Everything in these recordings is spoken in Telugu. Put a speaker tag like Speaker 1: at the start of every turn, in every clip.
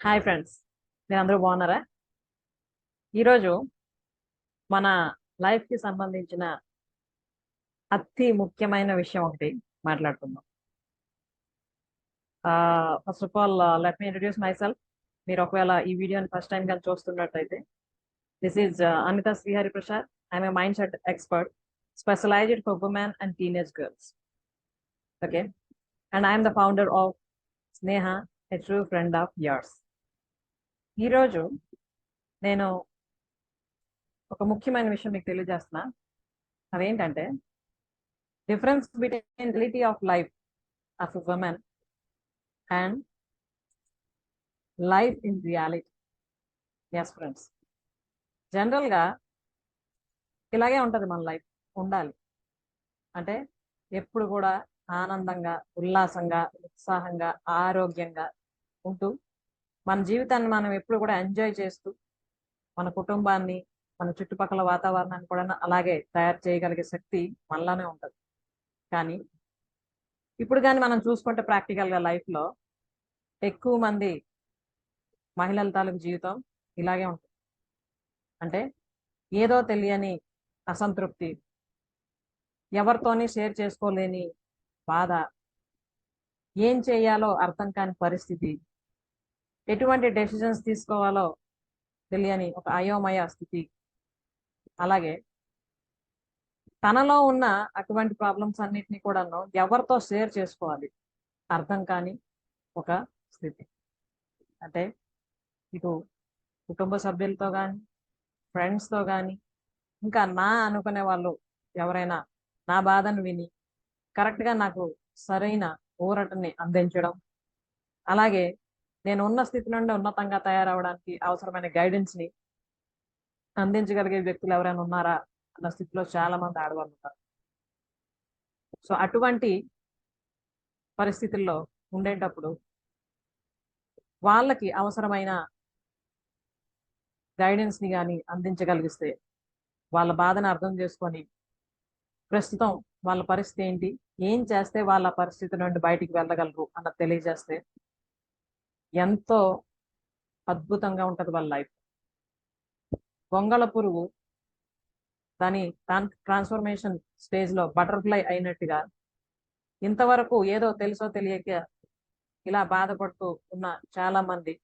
Speaker 1: హాయ్ ఫ్రెండ్స్, మీరు అందరూ బాగున్నారా? ఈరోజు మన లైఫ్కి సంబంధించిన అతి ముఖ్యమైన విషయం ఒకటి మాట్లాడుకుందాం. First of all let me introduce myself. మీరు ఒకవేళ ఈ వీడియోని ఫస్ట్ టైం కానీ చూస్తున్నట్టయితే, this is Anitha Srihari Prasad. I'm a mind set expert specialized for women and teenage girls. Okay, and I'm the founder of Sneha, a true friend of yours. ఈరోజు నేను ఒక ముఖ్యమైన విషయం మీకు తెలియజేస్తున్నా. అదేంటంటే, difference between reality of life of women and life in reality. Yes friends, జనరల్గా ఇలాగే ఉంటుంది మన లైఫ్. ఉండాలి అంటే ఎప్పుడు కూడా ఆనందంగా, ఉల్లాసంగా, ఉత్సాహంగా, ఆరోగ్యంగా ఉంటూ మన జీవితాన్ని మనం ఎప్పుడు కూడా ఎంజాయ్ చేస్తూ మన కుటుంబాన్ని, మన చుట్టుపక్కల వాతావరణాన్ని కూడా అలాగే తయారు చేయగలిగే శక్తి మనలోనే ఉంటుంది. కానీ ఇప్పుడు కానీ మనం చూసుకుంటే ప్రాక్టికల్గా లైఫ్లో ఎక్కువ మంది మహిళల తాలూకు జీవితం ఇలాగే ఉంటుంది. అంటే ఏదో తెలియని అసంతృప్తి, ఎవరితోని షేర్ చేసుకోలేని బాధ, ఏం చేయాలో అర్థం కాని పరిస్థితి, ఎటువంటి డెసిషన్స్ తీసుకోవాలో తెలియని ఒక అయోమయ స్థితి, అలాగే తనలో ఉన్న అటువంటి ప్రాబ్లమ్స్ అన్నిటినీ కూడాను ఎవరితో షేర్ చేసుకోవాలి అర్థం కాని ఒక స్థితి. అంటే ఇటు కుటుంబ సభ్యులతో కానీ, ఫ్రెండ్స్తో కానీ, ఇంకా నా అనుకునే వాళ్ళు ఎవరైనా నా బాధను విని కరెక్ట్గా నాకు సరైన ఊరటని అందించడం, అలాగే నేను ఉన్న స్థితి నుండి ఉన్నతంగా తయారవడానికి అవసరమైన గైడెన్స్ని అందించగలిగే వ్యక్తులు ఎవరైనా ఉన్నారా అన్న స్థితిలో చాలా మంది ఆడవాళ్ళు ఉన్నారు. సో అటువంటి పరిస్థితుల్లో ఉండేటప్పుడు వాళ్ళకి అవసరమైన గైడెన్స్ని కానీ అందించగలిగిస్తే, వాళ్ళ బాధను అర్థం చేసుకొని ప్రస్తుతం వాళ్ళ పరిస్థితి ఏంటి, ఏం చేస్తే వాళ్ళ పరిస్థితి నుండి బయటికి వెళ్ళగలరు అన్నది తెలియజేస్తే ఎంతో అద్భుతంగా ఉంటుంది వాళ్ళ లైఫ్. గొంగళ పురుగు దాని ట్రాన్స్ఫర్మేషన్ స్టేజ్లో బటర్ఫ్లై అయినట్టుగా ఇంతవరకు ఏదో తెలుసో తెలియక ఇలా బాధపడుతూ ఉన్న చాలా మంది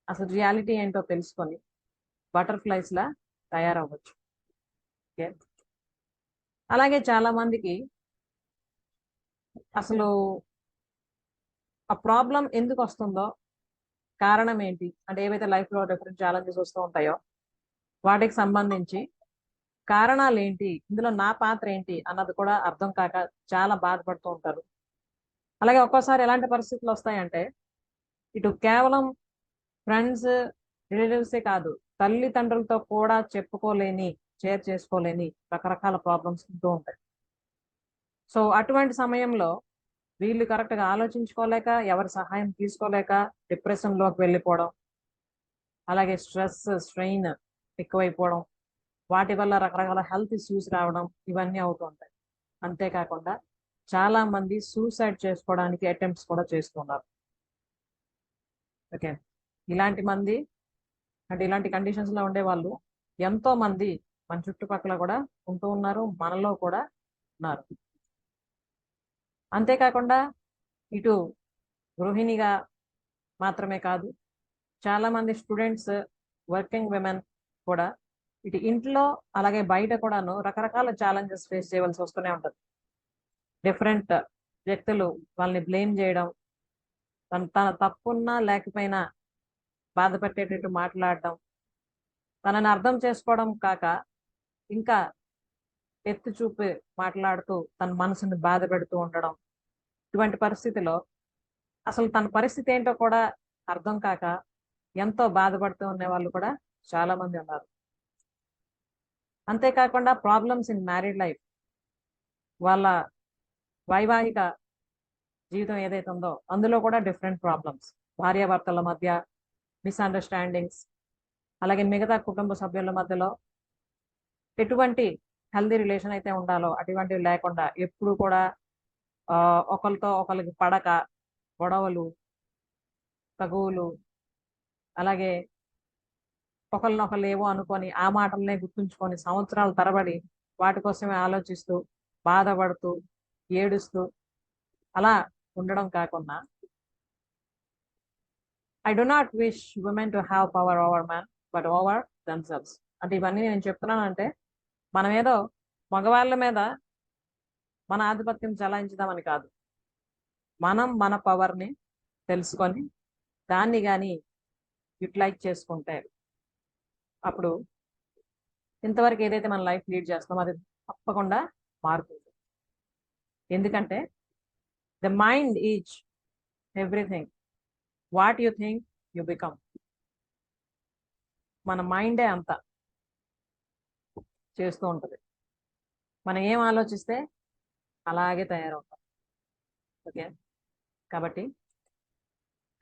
Speaker 1: అసలు రియాలిటీ ఏంటో తెలుసుకొని బటర్ఫ్లైస్ లా తయారవ్వచ్చు. ఓకే, అలాగే చాలా మందికి అసలు ఆ ప్రాబ్లం ఎందుకు వస్తుందో, కారణం ఏంటి అంటే ఏవైతే లైఫ్లో డిఫరెంట్ ఛాలెంజెస్ వస్తూ ఉంటాయో వాటికి సంబంధించి కారణాలు ఏంటి, ఇందులో నా పాత్ర ఏంటి అన్నది కూడా అర్థం కాక చాలా బాధపడుతూ ఉంటారు. అలాగే ఒక్కోసారి ఎలాంటి పరిస్థితులు వస్తాయంటే, ఇటు కేవలం ఫ్రెండ్స్, రిలేటివ్సే కాదు, తల్లిదండ్రులతో కూడా చెప్పుకోలేని, షేర్ చేసుకోలేని రకరకాల ప్రాబ్లమ్స్ ఉంటూ ఉంటాయి. సో అటువంటి సమయంలో వీళ్ళు కరెక్ట్గా ఆలోచించుకోలేక, ఎవరి సహాయం తీసుకోలేక డిప్రెషన్లోకి వెళ్ళిపోవడం, అలాగే స్ట్రెస్, స్ట్రెయిన్ ఎక్కువైపోవడం, వాటి వల్ల రకరకాల హెల్త్ ఇష్యూస్ రావడం, ఇవన్నీ అవుతూ ఉంటాయి. అంతేకాకుండా చాలా మంది సూసైడ్ చేసుకోవడానికి అటెంప్ట్స్ కూడా చేస్తున్నారు. ఓకే, ఇలాంటి మంది అంటే ఇలాంటి కండిషన్స్లో ఉండే వాళ్ళు ఎంతో మంది మన చుట్టుపక్కల కూడా ఉంటూ ఉన్నారు, మనలో కూడా ఉన్నారు. అంతేకాకుండా ఇటు గృహిణిగా మాత్రమే కాదు, చాలామంది స్టూడెంట్స్, వర్కింగ్ విమెన్ కూడా ఇటు ఇంట్లో అలాగే బయట కూడాను రకరకాల ఛాలెంజెస్ ఫేస్ చేయవలసి వస్తూనే ఉంటుంది. డిఫరెంట్ వ్యక్తులు వాళ్ళని బ్లేమ్ చేయడం, తన తప్పున్నా లేకపోయినా బాధ పెట్టేటట్టు మాట్లాడడం, తనని అర్థం చేసుకోవడం కాక ఇంకా ఎత్తి చూపి మాట్లాడుతూ తన మనసుని బాధ పెడుతూ ఉండడం. ఇటువంటి పరిస్థితిలో అసలు తన పరిస్థితి ఏంటో కూడా అర్థం కాక ఎంతో బాధపడుతూ ఉండే వాళ్ళు కూడా చాలా మంది ఉన్నారు. అంతేకాకుండా ప్రాబ్లమ్స్ ఇన్ మ్యారీడ్ లైఫ్, వాళ్ళ వైవాహిక జీవితం ఏదైతే ఉందో అందులో కూడా డిఫరెంట్ ప్రాబ్లమ్స్, భార్యాభర్తల మధ్య మిస్అండర్స్టాండింగ్స్, అలాగే మిగతా కుటుంబ సభ్యుల మధ్యలో ఎటువంటి హెల్దీ రిలేషన్ అయితే ఉండాలో అటువంటివి లేకుండా ఎప్పుడు కూడా ఒకరితో ఒకరికి పడక, గొడవలు, తగువులు, అలాగే ఒకరినొకరు ఏవో అనుకొని ఆ మాటలనే గుర్తుంచుకొని సంవత్సరాల తరబడి వాటి కోసమే ఆలోచిస్తూ బాధపడుతూ ఏడుస్తూ అలా ఉండడం కాకుండా I do not wish women to have power over man but over themselves. అంటే ఇవన్నీ నేను చెప్తున్నానంటే మనం ఏదో మగవాళ్ళ మీద మన ఆధిపత్యం చెలాయించుదామని కాదు. మనం మన పవర్ని తెలుసుకొని దాన్ని కానీ యూటిలైజ్ చేసుకుంటే అప్పుడు ఇంతవరకు ఏదైతే మన లైఫ్ లీడ్ చేస్తామో అది తప్పకుండా మారుతుంది. ఎందుకంటే the mind is everything, what you think you become. మన మైండే అంతా చేస్తూ ఉంటుంది. మనం ఏం ఆలోచిస్తే అలాగే తయారవుతాం. ఓకే, కాబట్టి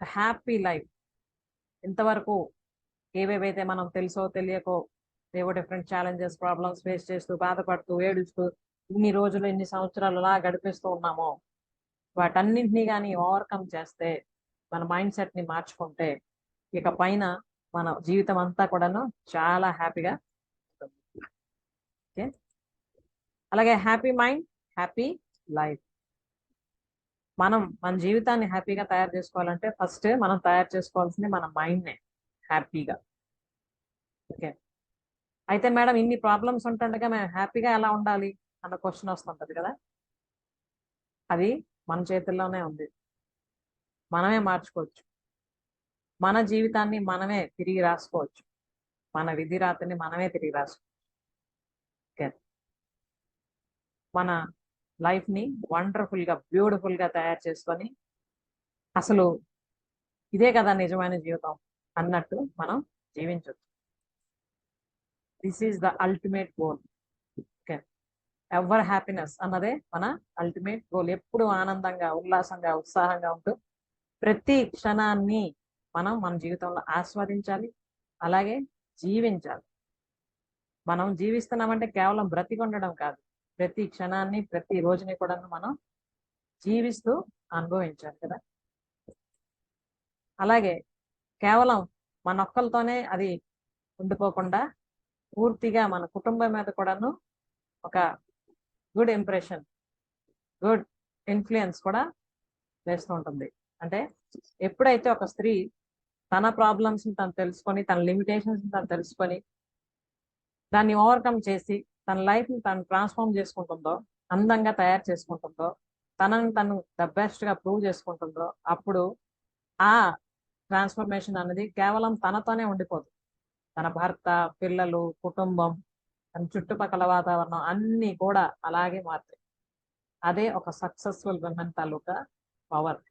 Speaker 1: హ్యాపీ లైఫ్ ఇంతవరకు ఏవేవైతే మనం తెలుసో తెలియకో ఏవో డిఫరెంట్ ఛాలెంజెస్ ప్రాబ్లమ్స్ ఫేస్ చేస్తూ బాధపడుతూ ఏడుస్తూ ఇన్ని రోజులు ఇన్ని సంవత్సరాలు అలా గడిపిస్తూ ఉన్నామో వాటన్నింటినీ కానీ ఓవర్కమ్ చేస్తే మన మైండ్ సెట్ని మార్చుకుంటే ఇక పైన మన జీవితం అంతా కూడాను చాలా హ్యాపీగా ఉంటుంది. ఓకే, అలాగే హ్యాపీ మైండ్ హ్యాపీ లైఫ్. మనం మన జీవితాన్ని హ్యాపీగా తయారు చేసుకోవాలంటే ఫస్ట్ మనం తయారు చేసుకోవాల్సింది మన మైండ్నే హ్యాపీగా. ఓకే, అయితే మేడం ఇన్ని ప్రాబ్లమ్స్ ఉంటుండగా మేము హ్యాపీగా ఎలా ఉండాలి అన్న క్వశ్చన్ వస్తుంటది కదా. అది మన చేతుల్లోనే ఉంది, మనమే మార్చుకోవచ్చు. మన జీవితాన్ని మనమే తిరిగి రాసుకోవచ్చు, మన విధి రాతని మనమే తిరిగి రాసుకోవచ్చు. ఓకే, మన లైఫ్ని వండర్ఫుల్గా బ్యూటిఫుల్గా తయారు చేసుకొని అసలు ఇదే కదా నిజమైన జీవితం అన్నట్టు మనం జీవించవచ్చు. This is the ultimate goal. Okay, ever happiness అన్నదే మన అల్టిమేట్ గోల్. ఎప్పుడు ఆనందంగా ఉల్లాసంగా ఉత్సాహంగా ఉంటూ ప్రతి క్షణాన్ని మనం మన జీవితంలో ఆస్వాదించాలి, అలాగే జీవించాలి. మనం జీవిస్తున్నామంటే కేవలం బ్రతికి ఉండడం కాదు, ప్రతి క్షణాన్ని ప్రతి రోజుని కూడా మనం జీవిస్తూ అనుభవించాలి కదా. అలాగే కేవలం మన ఒక్కరితోనే అది ఉండిపోకుండా పూర్తిగా మన కుటుంబం మీద కూడాను ఒక గుడ్ ఇంప్రెషన్, గుడ్ ఇన్ఫ్లుయెన్స్ కూడా వేస్తూ ఉంటుంది. అంటే ఎప్పుడైతే ఒక స్త్రీ తన ప్రాబ్లమ్స్ని తను తెలుసుకొని తన లిమిటేషన్స్ని తను తెలుసుకొని దాన్ని ఓవర్కమ్ చేసి తన లైఫ్ని తను ట్రాన్స్ఫార్మ్ చేసుకుంటుందో, అందంగా తయారు చేసుకుంటుందో, తనని తను ద బెస్ట్గా ప్రూవ్ చేసుకుంటుందో అప్పుడు ఆ ట్రాన్స్ఫర్మేషన్ అనేది కేవలం తనతోనే ఉండిపోదు. తన భర్త, పిల్లలు, కుటుంబం, తన చుట్టుపక్కల వాతావరణం అన్నీ కూడా అలాగే మారుతాయి. అదే ఒక సక్సెస్ఫుల్ విమెన్ తాలూకా పవర్.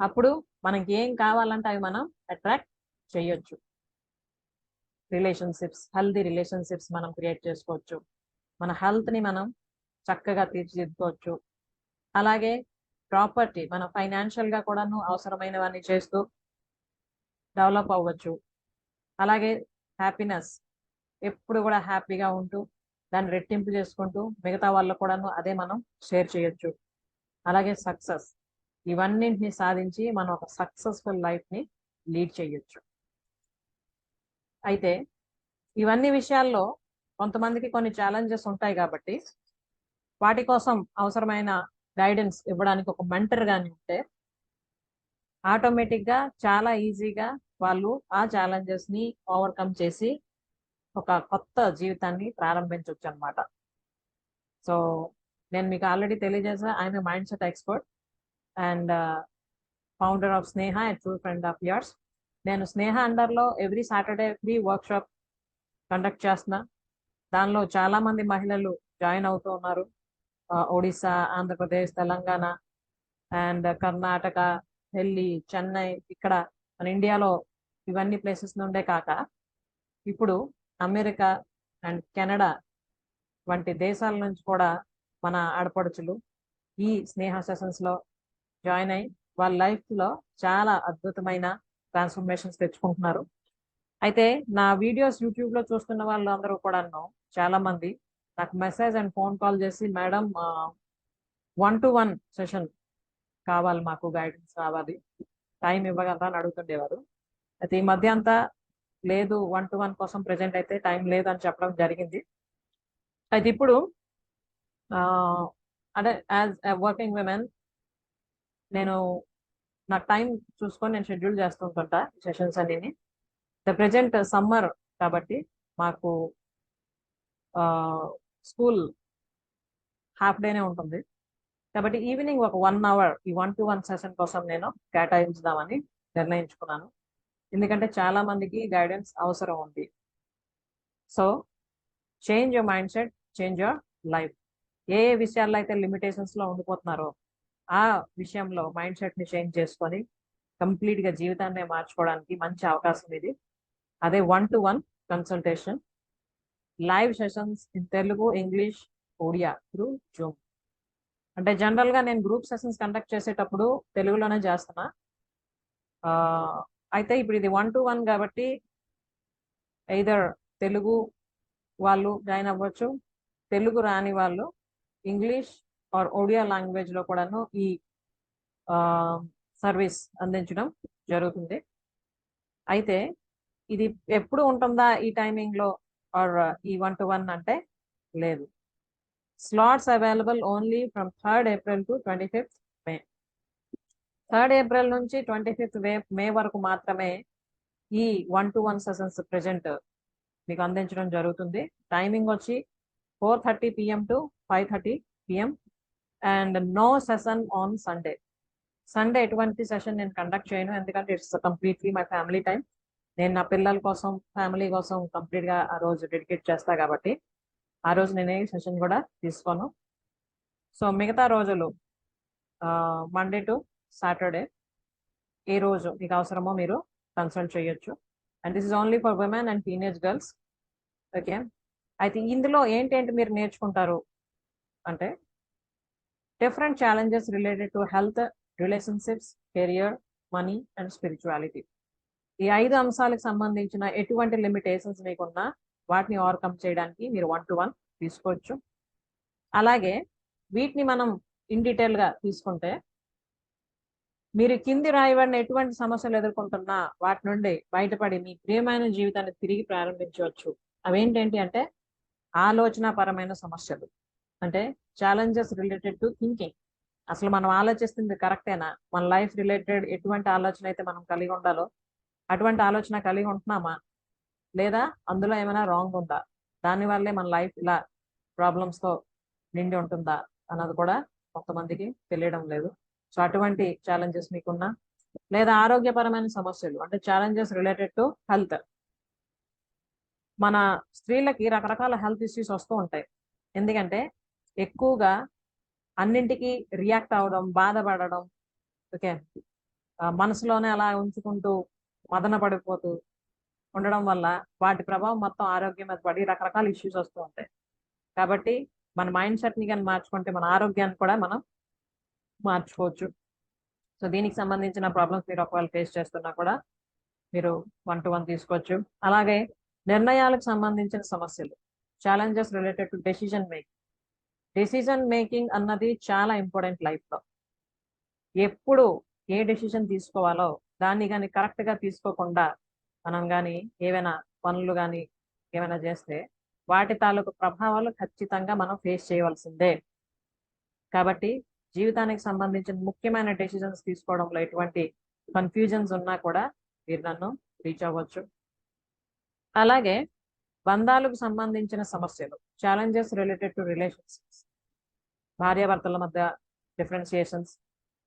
Speaker 1: అప్పుడు మనకి ఏం కావాలంటే అవి మనం అట్రాక్ట్ చేయొచ్చు. రిలేషన్షిప్స్, హెల్దీ రిలేషన్షిప్స్ మనం క్రియేట్ చేసుకోవచ్చు, మన హెల్త్ని మనం చక్కగా తీర్చిదిద్దుకోవచ్చు. అలాగే ప్రాపర్టీ, మన ఫైనాన్షియల్గా కూడాను అవసరమైనవన్నీ చేస్తూ డెవలప్ అవ్వచ్చు. అలాగే హ్యాపీనెస్, ఎప్పుడు కూడా హ్యాపీగా ఉంటూ దాన్ని రెట్టింపు చేసుకుంటూ మిగతా వాళ్ళకు కూడాను అదే మనం షేర్ చేయొచ్చు. అలాగే సక్సెస్, ఇవన్నింటినీ సాధించి మనం ఒక సక్సెస్ఫుల్ లైఫ్ని లీడ్ చేయొచ్చు. అయితే ఇవన్నీ విషయాల్లో కొంతమందికి కొన్ని ఛాలెంజెస్ ఉంటాయి కాబట్టి వాటి కోసం అవసరమైన గైడెన్స్ ఇవ్వడానికి ఒక మెంటర్ కానీ ఉంటే ఆటోమేటిక్గా చాలా ఈజీగా వాళ్ళు ఆ ఛాలెంజెస్ని ఓవర్కమ్ చేసి ఒక కొత్త జీవితాన్ని ప్రారంభించవచ్చు అనమాట. సో నేను మీకు ఆల్రెడీ తెలియజేసా, I'm a mind set expert and founder of Sneha, a true friend of yours. నేను స్నేహ అండర్లో every Saturday free workshop conduct చేస్తున్నా. దానిలో చాలా మంది మహిళలు జాయిన్ అవుతూ ఉన్నారు. ఒడిశా, ఆంధ్రప్రదేశ్, తెలంగాణ అండ్ కర్ణాటక, ఢిల్లీ, చెన్నై, ఇక్కడ మన ఇండియాలో ఇవన్నీ ప్లేసెస్ నుండే కాక ఇప్పుడు అమెరికా అండ్ కెనడా వంటి దేశాల నుంచి కూడా మన ఆడపడుచులు ఈ స్నేహ సెషన్స్లో జాయిన్ అయ్యి వాళ్ళ లైఫ్లో చాలా అద్భుతమైన ట్రాన్స్ఫర్మేషన్స్ తెచ్చుకుంటున్నారు. అయితే నా వీడియోస్ యూట్యూబ్లో చూస్తున్న వాళ్ళందరూ కూడాను చాలా మంది నాకు మెసేజ్ అండ్ ఫోన్ కాల్ చేసి, మేడం 1-to-1 సెషన్ కావాలి, మాకు గైడెన్స్ కావాలి, టైం ఇవ్వగలరా అని అడుగుతుండేవారు. అయితే ఈ మధ్య అంతా లేదు, 1-to-1 కోసం ప్రజెంట్ అయితే టైం లేదు అని చెప్పడం జరిగింది. అయితే ఇప్పుడు అంటే యాజ్ ఎ వర్కింగ్ విమెన్ నేను నాకు టైం చూసుకొని నేను షెడ్యూల్ చేస్తుంటా సెషన్స్ అన్ని. ప్రజెంట్ సమ్మర్ కాబట్టి మాకు స్కూల్ హాఫ్ డేనే ఉంటుంది. కాబట్టి ఈవినింగ్ ఒక 1 అవర్ ఈ 1-to-1 సెషన్ కోసం నేను కేటాయించుదామని నిర్ణయించుకున్నాను. ఎందుకంటే చాలా మందికి గైడెన్స్ అవసరం ఉంది. So change your mind set, change your life. ఏ విషయాల్లో అయితే లిమిటేషన్స్లో ఉండిపోతున్నారో ఆ విషయంలో మైండ్ సెట్ని చేంజ్ చేసుకొని కంప్లీట్గా జీవితాన్ని మార్చుకోవడానికి మంచి అవకాశం ఇది. అదే 1-to-1 consultation, live sessions in Telugu, English, Odia through Zoom. అంటే జనరల్గా నేను గ్రూప్ సెషన్స్ కండక్ట్ చేసేటప్పుడు తెలుగులోనే చేస్తున్నా. అయితే ఇప్పుడు ఇది 1-to-1 కాబట్టి ఎయిదర్ తెలుగు వాళ్ళు జాయిన్ అవ్వచ్చు, తెలుగు రాని వాళ్ళు ఇంగ్లీష్ ఆర్ ఒడియా లాంగ్వేజ్లో కూడాను ఈ సర్వీస్ అందించడం జరుగుతుంది. అయితే ఇది ఎప్పుడు ఉంటుందా ఈ టైమింగ్లో ఆర్ ఈ 1-to-1 అంటే లేదు. Slots available only from 3rd April to 25th May. 3rd April నుంచి 25th May వరకు మాత్రమే ఈ 1-to-1 సెషన్స్ ప్రజెంట్ మీకు అందించడం జరుగుతుంది. టైమింగ్ వచ్చి 4:30 PM to 5:30 PM and no session on Sunday. Sunday ఎటువంటి సెషన్ నేను కండక్ట్ చేయను, ఎందుకంటే it's completely my family time. నేను నా పిల్లల కోసం, ఫ్యామిలీ కోసం కంప్లీట్గా ఆ రోజు డెడికేట్ చేస్తా కాబట్టి ఆ రోజు నేను ఏ సెషన్ కూడా తీసుకోను. సో మిగతా రోజులు మండే టు సాటర్డే ఏ రోజు మీకు అవసరమో మీరు కన్సల్ట్ చేయొచ్చు. And this is only for women and teenage girls. Okay, అయితే ఇందులో ఏంటేంటి మీరు నేర్చుకుంటారు అంటే different challenges related to health, relationships, career, money and spirituality. ఈ 5 అంశాలకు సంబంధించిన ఎటువంటి లిమిటేషన్స్ మీకున్నా వాటిని ఓవర్కమ్ చేయడానికి మీరు 1-to-1 తీసుకోవచ్చు. అలాగే వీటిని మనం ఇన్ డీటెయిల్గా తీసుకుంటే మీరు కింది రాయబడిన ఎటువంటి సమస్యలు ఎదుర్కొంటున్నా వాటి నుండి బయటపడి మీ ప్రియమైన జీవితాన్ని తిరిగి ప్రారంభించవచ్చు. అవేంటంటే అంటే ఆలోచనాపరమైన సమస్యలు, అంటే ఛాలెంజెస్ రిలేటెడ్ టు థింకింగ్. అసలు మనం ఆలోచిస్తుంది కరెక్టేనా, మన లైఫ్ రిలేటెడ్ ఎటువంటి ఆలోచన అయితే మనం కలిగి ఉండాలో అటువంటి ఆలోచన కలిగి ఉంటున్నామా, లేదా అందులో ఏమైనా రాంగ్ ఉందా, దానివల్లే మన లైఫ్ ఇలా ప్రాబ్లమ్స్తో నిండి ఉంటుందా అన్నది కూడా కొంతమందికి తెలియడం లేదు. సో అటువంటి ఛాలెంజెస్ మీకున్నా, లేదా ఆరోగ్యపరమైన సమస్యలు అంటే ఛాలెంజెస్ రిలేటెడ్ టు హెల్త్. మన స్త్రీలకి రకరకాల హెల్త్ ఇష్యూస్ వస్తూ ఉంటాయి. ఎందుకంటే ఎక్కువగా అన్నింటికి రియాక్ట్ అవ్వడం, బాధపడడం, ఓకే, మనసులోనే అలా ఉంచుకుంటూ మదన పడిపోతూ ఉండడం వల్ల వాటి ప్రభావం మొత్తం ఆరోగ్యం మీద పడి రకరకాల ఇష్యూస్ వస్తూ ఉంటాయి. కాబట్టి మన మైండ్ సెట్ని కానీ మార్చుకుంటే మన ఆరోగ్యాన్ని కూడా మనం మార్చుకోవచ్చు. సో దీనికి సంబంధించిన ప్రాబ్లమ్స్ మీరు ఒకవేళ ఫేస్ చేస్తున్నా కూడా మీరు 1-to-1 తీసుకోవచ్చు. అలాగే నిర్ణయాలకు సంబంధించిన సమస్యలు, challenges related to decision making. Decision making అన్నది చాలా ఇంపార్టెంట్ లైఫ్లో. ఎప్పుడు ఏ డెసిజన్ తీసుకోవాలో దాన్ని కానీ కరెక్ట్గా తీసుకోకుండా మనం కానీ ఏవైనా పనులు కానీ ఏమైనా చేస్తే వాటి తాలూకు ప్రభావాలు ఖచ్చితంగా మనం ఫేస్ చేయవలసిందే. కాబట్టి జీవితానికి సంబంధించిన ముఖ్యమైన డెసిజన్స్ తీసుకోవడంలో ఎటువంటి కన్ఫ్యూజన్స్ ఉన్నా కూడా మీరు నన్ను రీచ్ అవ్వచ్చు. అలాగే బంధాలకు సంబంధించిన సమస్యలు, ఛాలెంజెస్ రిలేటెడ్ టు రిలేషన్షిప్స్, భార్యాభర్తల మధ్య డిఫరెన్షియేషన్స్,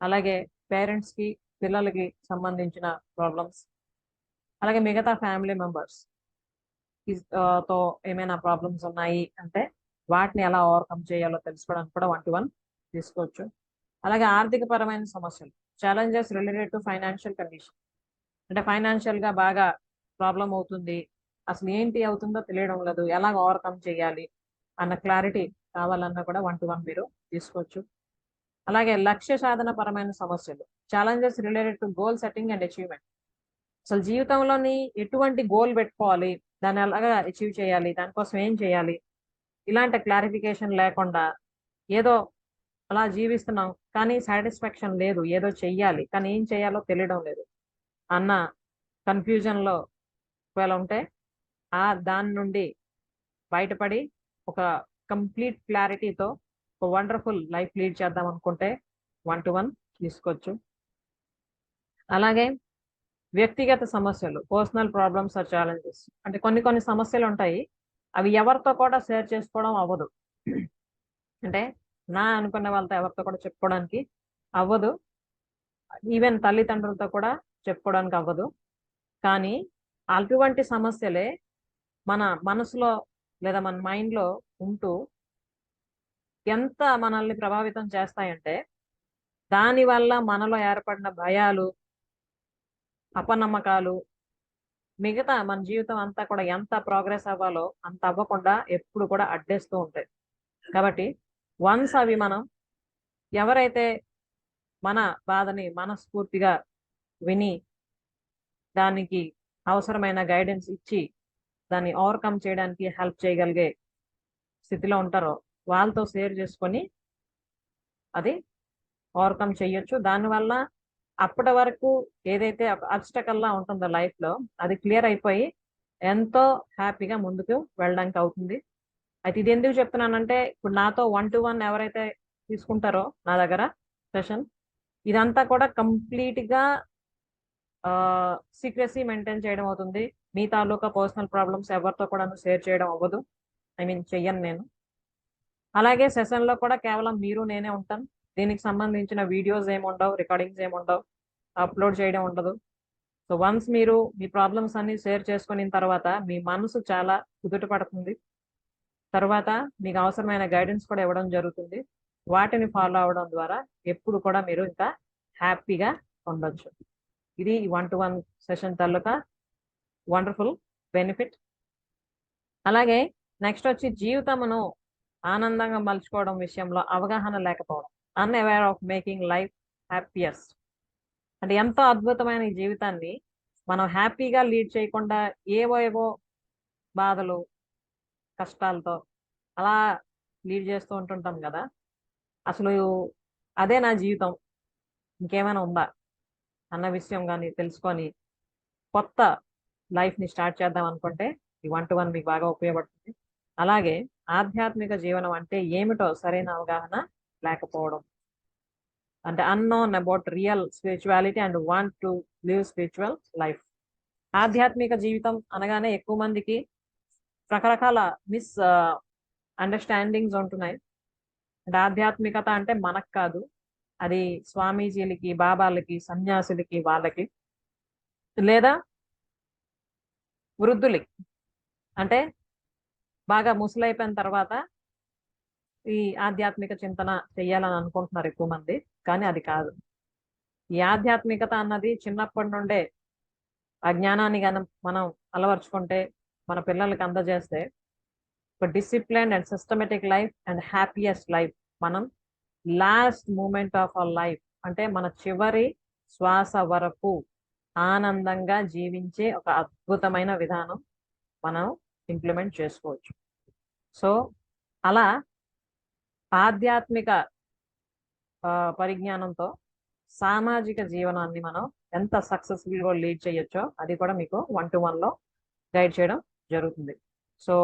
Speaker 1: అలాగే పేరెంట్స్కి పిల్లలకి సంబంధించిన ప్రాబ్లమ్స్, అలాగే మిగతా ఫ్యామిలీ మెంబర్స్ తో ఏమైనా ప్రాబ్లమ్స్ ఉన్నాయి అంటే వాటిని ఎలా ఓవర్కమ్ చేయాలో తెలుసుకోవడానికి కూడా 1-to-1 తీసుకోవచ్చు. అలాగే ఆర్థిక పరమైన సమస్యలు, challenges related to financial condition, అంటే ఫైనాన్షియల్గా బాగా ప్రాబ్లం అవుతుంది, అసలు ఏంటి అవుతుందో తెలియడం లేదు, ఎలా ఓవర్కమ్ చేయాలి అన్న క్లారిటీ కావాలన్నా కూడా 1-to-1 మీరు తీసుకోవచ్చు. అలాగే లక్ష్య సాధన పరమైన సమస్యలు, challenges related to goal setting and achievement. అసలు జీవితంలోని ఎటువంటి గోల్ పెట్టుకోవాలి, దాన్ని ఎలాగా అచీవ్ చేయాలి, దానికోసం ఏం చేయాలి, ఇలాంటి క్లారిఫికేషన్ లేకుండా ఏదో అలా జీవిస్తున్నాం కానీ సాటిస్ఫాక్షన్ లేదు, ఏదో చెయ్యాలి కానీ ఏం చేయాలో తెలియడం లేదు అన్న కన్ఫ్యూజన్లో ఒకవేళ ఉంటే దాని నుండి బయటపడి ఒక కంప్లీట్ క్లారిటీతో ఒక వండర్ఫుల్ లైఫ్ లీడ్ చేద్దాం అనుకుంటే 1-to-1 తీసుకోవచ్చు. అలాగే వ్యక్తిగత సమస్యలు, పర్సనల్ ప్రాబ్లమ్స్ ఆర్ ఛాలెంజెస్, అంటే కొన్ని కొన్ని సమస్యలు ఉంటాయి, అవి ఎవరితో కూడా షేర్ చేసుకోవడం అవ్వదు. అంటే నా అనుకున్న వాళ్ళతో ఎవరితో కూడా చెప్పుకోవడానికి అవ్వదు, ఈవెన్ తల్లిదండ్రులతో కూడా చెప్పుకోవడానికి అవ్వదు. కానీ అటువంటి సమస్యలే మన మనసులో లేదా మన మైండ్లో ఉంటూ ఎంత మనల్ని ప్రభావితం చేస్తాయంటే, దానివల్ల మనలో ఏర్పడిన భయాలు, అపనమ్మకాలు, మిగతా మన జీవితం అంతా కూడా ఎంత ప్రోగ్రెస్ అవ్వాలో అంత అవ్వకుండా ఎప్పుడు కూడా అడ్డేస్తూ ఉంటాయి. కాబట్టి వన్స్ అవి మనం ఎవరైతే మన బాధని మనస్ఫూర్తిగా విని దానికి అవసరమైన గైడెన్స్ ఇచ్చి దాన్ని ఓవర్కమ్ చేయడానికి హెల్ప్ చేయగలిగే స్థితిలో ఉంటారో వాళ్ళతో షేర్ చేసుకొని అది ఓవర్కమ్ చేయొచ్చు. దానివల్ల అప్పటి వరకు ఏదైతే ఒక అబ్స్టకల్లా ఉంటుందో లైఫ్లో అది క్లియర్ అయిపోయి ఎంతో హ్యాపీగా ముందుకు వెళ్ళడానికి అవుతుంది. అయితే ఇది ఎందుకు చెప్తున్నానంటే, ఇప్పుడు నాతో 1-to-1 ఎవరైతే తీసుకుంటారో నా దగ్గర సెషన్, ఇదంతా కూడా కంప్లీట్గా సీక్రెసీ మెయింటైన్ చేయడం అవుతుంది. మీ తాలూకా పర్సనల్ ప్రాబ్లమ్స్ ఎవరితో కూడా షేర్ చేయడం అవ్వదు, చెయ్యను నేను. అలాగే సెషన్లో కూడా కేవలం మీరు నేనే ఉంటాను. దీనికి సంబంధించిన వీడియోస్ ఏముండవు, రికార్డింగ్స్ ఏముండవు, అప్లోడ్ చేయడం ఉండదు. సో వన్స్ మీరు మీ ప్రాబ్లమ్స్ అన్ని షేర్ చేసుకున్న తర్వాత మీ మనసు చాలా కుదుట పడుతుంది. తర్వాత మీకు అవసరమైన గైడెన్స్ కూడా ఇవ్వడం జరుగుతుంది. వాటిని ఫాలో అవడం ద్వారా ఎప్పుడు కూడా మీరు ఇంకా హ్యాపీగా ఉండొచ్చు. ఇది 1-to-1 సెషన్ తాలూకా వండర్ఫుల్ బెనిఫిట్. అలాగే నెక్స్ట్ వచ్చి జీవితమును ఆనందంగా మలుచుకోవడం విషయంలో అవగాహన లేకపోవడం, unaware of making life happiest. అంటే ఎంతో అద్భుతమైన ఈ జీవితాన్ని మనం హ్యాపీగా లీడ్ చేయకుండా ఏవో బాధలు, కష్టాలతో అలా లీడ్ చేస్తూ ఉంటుంటాం కదా. అసలు అదే నా జీవితం, ఇంకేమైనా ఉందా అన్న విషయం కానీ తెలుసుకొని కొత్త లైఫ్ని స్టార్ట్ చేద్దాం అనుకుంటే ఈ 1-to-1 మీకు బాగా ఉపయోగపడుతుంది. అలాగే ఆధ్యాత్మిక జీవనం అంటే ఏమిటో సరైన అవగాహన లేకపోవడం, అంటే unknown about real spirituality and want to live spiritual life. ఆధ్యాత్మిక జీవితం అనగానే ఎక్కువ మందికి రకరకాల మిస్ అండర్స్టాండింగ్స్ ఉంటున్నాయి. అంటే ఆధ్యాత్మికత అంటే మనకు కాదు, అది స్వామీజీలకి, బాబాలకి, సన్యాసులకి, వాళ్ళకి, లేదా వృద్ధులకి, అంటే బాగా ముసలైపోయిన తర్వాత ఈ ఆధ్యాత్మిక చింతన చెయ్యాలని అనుకుంటున్నారు ఎక్కువ మంది. కానీ అది కాదు. ఈ ఆధ్యాత్మికత అన్నది చిన్నప్పటి నుండే ఆ జ్ఞానాన్ని మనం అలవర్చుకుంటే, మన పిల్లలకి అందజేస్తే ఒక discipline and systematic life and happiest life మనం last moment of our life, అంటే మన చివరి శ్వాస వరకు ఆనందంగా జీవించే ఒక అద్భుతమైన విధానం మనం ఇంప్లిమెంట్ చేసుకోవచ్చు. సో అలా ఆధ్యాత్మిక పరిజ్ఞానంతో సామాజిక జీవనాన్ని మనం ఎంత సక్సెస్ఫుల్గా లీడ్ చేయొచ్చో అది కూడా మీకు 1-to-1లో గైడ్ చేయడం జరుగుతుంది. సో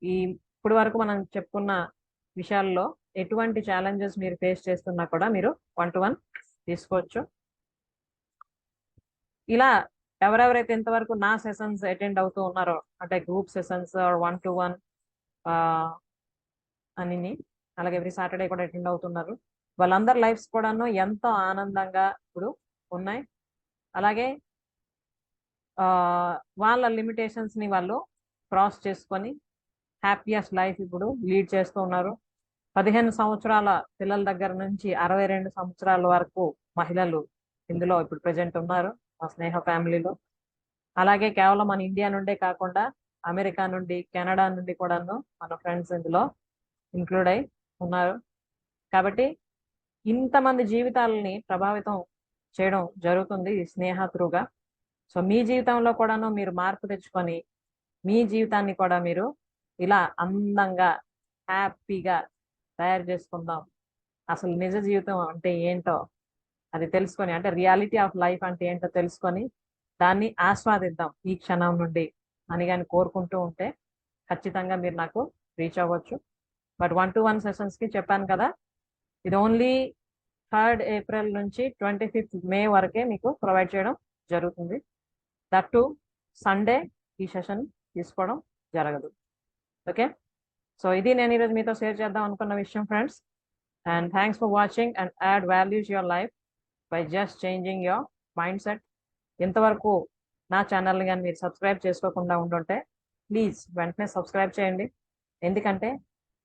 Speaker 1: ఇప్పటి వరకు మనం చెప్పుకున్న విషయాల్లో ఎటువంటి ఛాలెంజెస్ మీరు ఫేస్ చేస్తున్నా కూడా మీరు 1-to-1 తీసుకోవచ్చు. ఇలా ఎవరెవరైతే ఇంతవరకు నా సెషన్స్ అటెండ్ అవుతూ ఉన్నారో, అంటే గ్రూప్ సెషన్స్ 1-to-1 అని, అలాగే ఎవ్రీ సాటర్డే కూడా అటెండ్ అవుతున్నారు, వాళ్ళందరి లైఫ్స్ కూడాను ఎంతో ఆనందంగా ఇప్పుడు ఉన్నాయి. అలాగే వాళ్ళ లిమిటేషన్స్ని వాళ్ళు క్రాస్ చేసుకొని హ్యాపీయెస్ట్ లైఫ్ ఇప్పుడు లీడ్ చేస్తూ ఉన్నారు. 15 సంవత్సరాల పిల్లల దగ్గర నుంచి 62 సంవత్సరాల వరకు మహిళలు ఇందులో ఇప్పుడు ప్రజెంట్ ఉన్నారు మా స్నేహ ఫ్యామిలీలో. అలాగే కేవలం మన ఇండియా నుండే కాకుండా అమెరికా నుండి, కెనడా నుండి కూడాను మన ఫ్రెండ్స్ ఇందులో ఇంక్లూడ్ అయి ఉన్నారు. కాబట్టి ఇంతమంది జీవితాలని ప్రభావితం చేయడం జరుగుతుంది ఈ స్నేహ త్రూగా. సో మీ జీవితంలో కూడాను మీరు మార్పు తెచ్చుకొని మీ జీవితాన్ని కూడా మీరు ఇలా అందంగా హ్యాపీగా తయారు చేసుకుందాం. అసలు నిజ జీవితం అంటే ఏంటో అది తెలుసుకొని, అంటే రియాలిటీ ఆఫ్ లైఫ్ అంటే ఏంటో తెలుసుకొని దాన్ని ఆస్వాదిద్దాం ఈ క్షణం నుండి అని కానీ కోరుకుంటూ ఉంటే ఖచ్చితంగా మీరు నాకు రీచ్ అవ్వచ్చు. బట్ 1-to-1 సెషన్స్కి చెప్పాను కదా, ఇది ఓన్లీ 3rd ఏప్రిల్ నుంచి 25th మే వరకే మీకు ప్రొవైడ్ చేయడం జరుగుతుంది. దట్ టు సండే ఈ సెషన్ తీసుకోవడం జరగదు. ఓకే, సో ఇది నేను ఈరోజు మీతో షేర్ చేద్దాం అనుకున్న విషయం friends. And thanks for watching and add values your life by just changing your mind set. ఇంతవరకు నా ఛానల్ని కానీ మీరు సబ్స్క్రైబ్ చేసుకోకుండా ఉండుంటే ప్లీజ్ వెంటనే సబ్స్క్రైబ్ చేయండి. ఎందుకంటే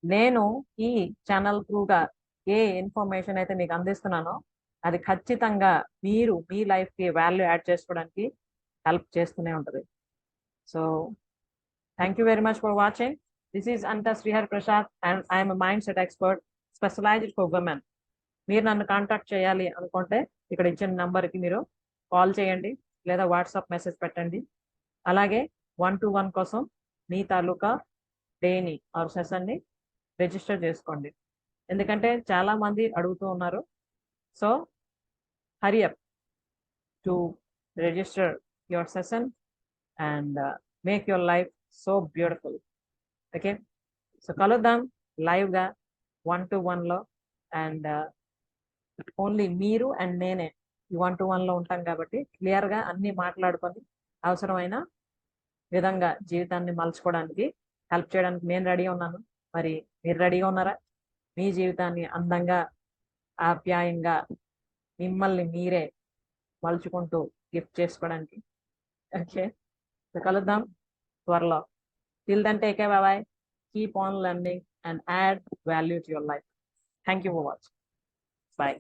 Speaker 1: నేను ఈ ఛానల్ త్రూగా ఏ ఇన్ఫర్మేషన్ అయితే మీకు అందిస్తున్నానో అది ఖచ్చితంగా మీరు మీ లైఫ్కి వాల్యూ యాడ్ చేసుకోవడానికి హెల్ప్ చేస్తూనే ఉంటుంది. So thank you very much for watching. This is అంతా Srihari Prasad and I'm mind set expert specialized for women. మీరు నన్ను కాంటాక్ట్ చేయాలి అనుకుంటే ఇక్కడ ఇచ్చిన నంబర్కి మీరు కాల్ చేయండి లేదా వాట్సాప్ మెసేజ్ పెట్టండి. అలాగే 1-to-1 కోసం మీ తాలూకా డేని ఆర్ సెషన్ని రిజిస్టర్ చేసుకోండి. ఎందుకంటే చాలామంది అడుగుతూ ఉన్నారు. So hurry up to register your session and make your life so beautiful. Okay, so కలుద్దాం లైవ్గా 1-to-1లో. అండ్ ఓన్లీ మీరు అండ్ నేనే ఈ 1-to-1లో ఉంటాం కాబట్టి క్లియర్గా అన్నీ మాట్లాడుకొని అవసరమైన విధంగా జీవితాన్ని మలుచుకోవడానికి హెల్ప్ చేయడానికి నేను రెడీగా ఉన్నాను. మరి మీరు రెడీగా ఉన్నారా? మీ జీవితాన్ని అందంగా ఆప్యాయంగా మిమ్మల్ని మీరే మలుచుకుంటూ గిఫ్ట్ చేసుకోవడానికి. ఓకే, కలుద్దాం త్వరలో. Till then take care, bye bye. Keep on learning and add value to your life. Thank you for watching. By.